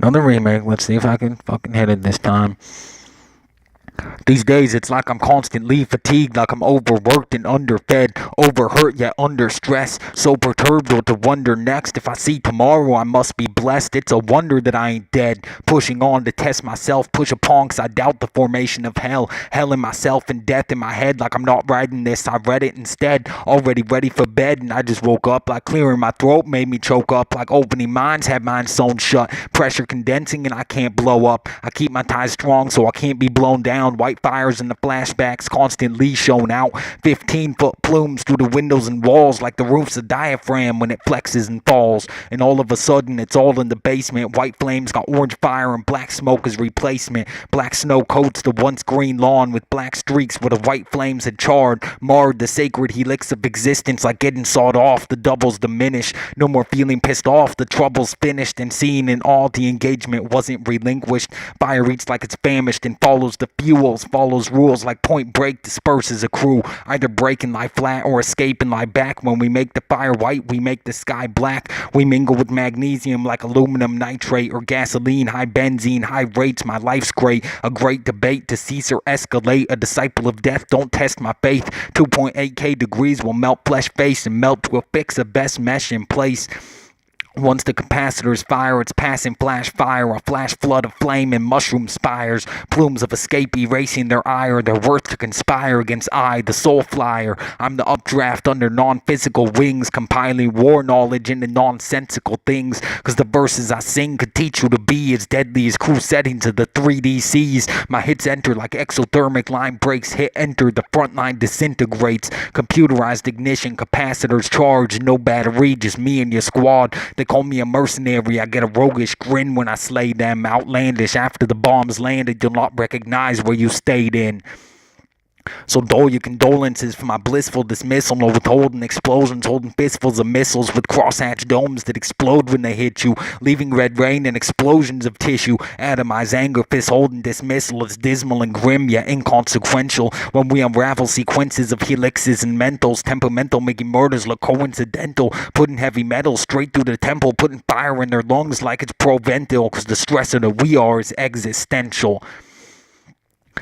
Another remake. Let's see if I can fucking hit it this time. These days, it's like I'm constantly fatigued, like I'm overworked and underfed, overhurt yet under stress, so perturbed what to wonder next. If I see tomorrow, I must be blessed. It's a wonder that I ain't dead. Pushing on to test myself, push upon 'cause I doubt the formation of hell. Hell in myself and death in my head, like I'm not writing this, I read it instead. Already ready for bed, and I just woke up, like clearing my throat made me choke up, like opening minds had mine sewn shut. Pressure condensing and I can't blow up. I keep my ties strong so I can't be blown down. White fires in the flashbacks constantly shown out. 15-foot plumes through the windows and walls like the roof's a diaphragm when it flexes and falls. And all of a sudden it's all in the basement. White flames got orange fire and black smoke as replacement. Black snow coats the once green lawn with black streaks where the white flames had charred. Marred the sacred helix of existence like getting sawed off. The doubles diminish. No more feeling pissed off. The trouble's finished and seen in all the engagement wasn't relinquished. Fire eats like it's famished and follows the fuels. Follows rules like Point Break disperses a crew. Either breaking lie flat or escaping lie back. When we make the fire white, we make the sky black. We mingle with magnesium like aluminum nitrate or gasoline. High benzene, high rates, my life's great. A great debate to cease or escalate. A disciple of death, don't test my faith. 2.8k degrees will melt flesh face and melt to a fix a best mesh in place. Once the capacitors fire, it's passing flash fire, a flash flood of flame and mushroom spires. Plumes of escape erasing their ire, their worth to conspire against I, the soul flyer. I'm the updraft under non-physical wings, compiling war knowledge into nonsensical things. 'Cause the verses I sing could teach you to be as deadly as cruise settings of the 3D seas. My hits enter like exothermic line breaks, hit enter, the front line disintegrates. Computerized ignition, capacitors charged, no battery, just me and your squad. They call me a mercenary, I get a roguish grin when I slay them. Outlandish, after the bombs landed, you'll not recognize where you stayed in. So dole your condolences for my blissful dismissal. No withholding explosions, holding fistfuls of missiles with crosshatch domes that explode when they hit you, leaving red rain and explosions of tissue. Atomized anger, fist holding dismissal. It's dismal and grim yet inconsequential when we unravel sequences of helixes and mentals. Temperamental, making murders look coincidental. Putting heavy metal straight through the temple, putting fire in their lungs like it's proventil. 'Cause the stress of the we are is existential.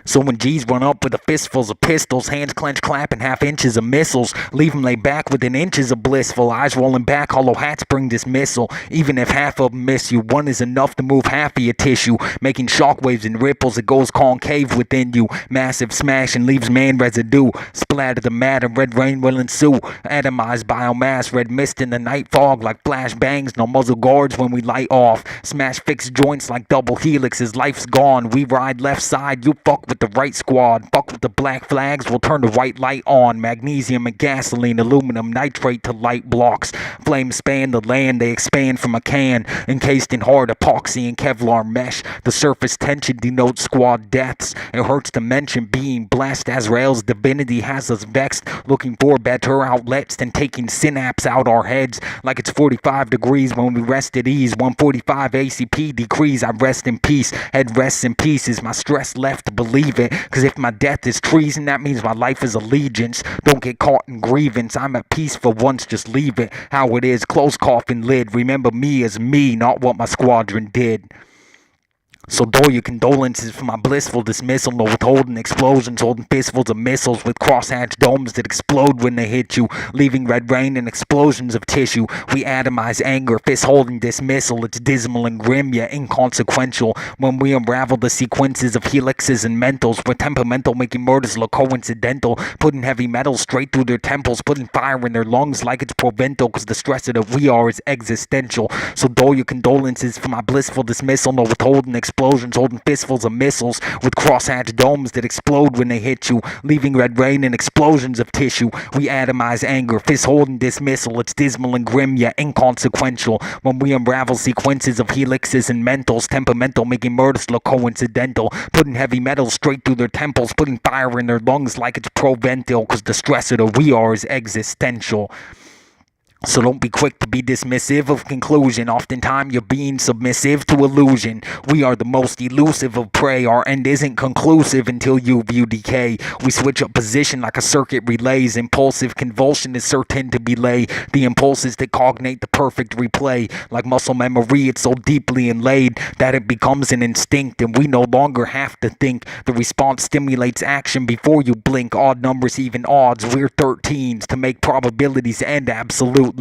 So when G's run up with the fistfuls of pistols, hands clenched clapping half inches of missiles, leave them lay back within inches of blissful, eyes rolling back, hollow hats bring dismissal. Even if half of them miss you, one is enough to move half of your tissue, making shockwaves and ripples. It goes concave within you, massive smash and leaves man residue. Splatter the mat and red rain will ensue. Atomized biomass, red mist in the night fog like flash bangs, no muzzle guards when we light off. Smash fixed joints like double helixes, life's gone. We ride left side, you fuck with the right squad. Fuck with the black flags, we'll turn the white light on. Magnesium and gasoline, aluminum nitrate to light blocks. Flames span the land, they expand from a can, encased in hard epoxy and Kevlar mesh. The surface tension denotes squad deaths. It hurts to mention being blessed. Azrael's divinity has us vexed, looking for better outlets than taking synapse out our heads. Like it's 45 degrees when we rest at ease. 145 ACP decrees, I rest in peace. Head rests in peace. Is my stress left to believe it? 'Cause if my death is treason, that means my life is allegiance. Don't get caught in grievance. I'm at peace for once, just leave it how it is. Close coffin lid. Remember me as me, not what my squadron did. So dole your condolences for my blissful dismissal. No withholding explosions, holding fistfuls of missiles with crosshatch domes that explode when they hit you, leaving red rain and explosions of tissue. We atomize anger, fist holding dismissal. It's dismal and grim yet inconsequential when we unravel the sequences of helixes and mentals. We're temperamental, making murders look coincidental. Putting heavy metal straight through their temples, putting fire in their lungs like it's proventil. 'Cause the stress of the we are is existential. So dole your condolences for my blissful dismissal. No withholding explosions, holding fistfuls of missiles with crosshatch domes that explode when they hit you, leaving red rain and explosions of tissue. We atomize anger, fist holding dismissal. It's dismal and grim yet inconsequential when we unravel sequences of helixes and mentals. Temperamental, making murders look coincidental. Putting heavy metal straight through their temples, putting fire in their lungs like it's proventil. 'Cause the stress of the we are is existential. So don't be quick to be dismissive of conclusion. Oftentimes you're being submissive to illusion. We are the most elusive of prey. Our end isn't conclusive until you view decay. We switch up position like a circuit relays. Impulsive convulsion is certain to belay. The impulses that cognate the perfect replay. Like muscle memory, it's so deeply inlaid that it becomes an instinct, and we no longer have to think. The response stimulates action before you blink. Odd numbers, even odds. We're 13s to make probabilities end absolutely.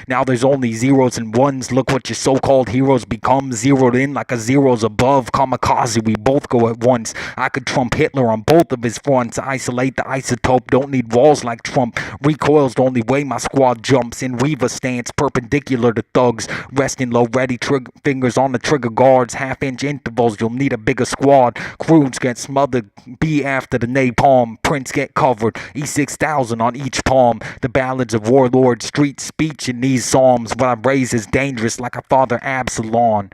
Now there's only zeros and ones. Look what your so-called heroes become. Zeroed in like a zeros above. Kamikaze, we both go at once. I could trump Hitler on both of his fronts. Isolate the isotope, don't need walls like Trump. Recoils the only way my squad jumps. In weave a stance perpendicular to thugs. Resting low, ready, fingers on the trigger guards. Half-inch intervals, you'll need a bigger squad. Crews get smothered, be after the napalm. Prints get covered, E6000 on each palm. The ballads of warlord, street speech in these psalms. What I raise is dangerous like a father Absalom.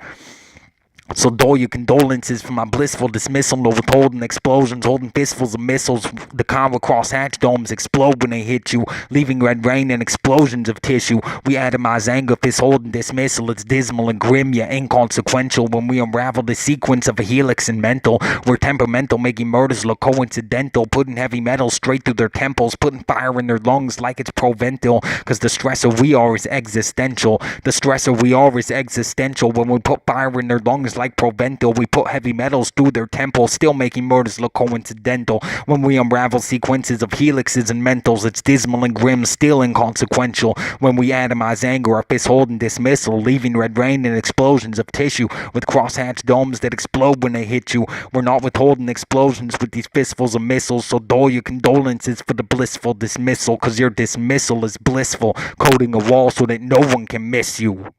So dull your condolences for my blissful dismissal. No withholding explosions, holding fistfuls of missiles. The Convo crosshatch domes explode when they hit you, leaving red rain and explosions of tissue. We atomize anger, fist holding dismissal. It's dismal and grim, yet inconsequential. When we unravel the sequence of a helix and mental, we're temperamental, making murders look coincidental. Putting heavy metal straight through their temples, putting fire in their lungs like it's Proventil. Cause the stressor we are is existential. The stressor we are is existential. When we put fire in their lungs like Proventil, we put heavy metals through their temples, still making murders look coincidental. When we unravel sequences of helixes and mentals, it's dismal and grim, still inconsequential. When we atomize anger, our fists holding dismissal, leaving red rain and explosions of tissue with crosshatch domes that explode when they hit you. We're not withholding explosions with these fistfuls of missiles, so dull your condolences for the blissful dismissal, cause your dismissal is blissful, coating a wall so that no one can miss you.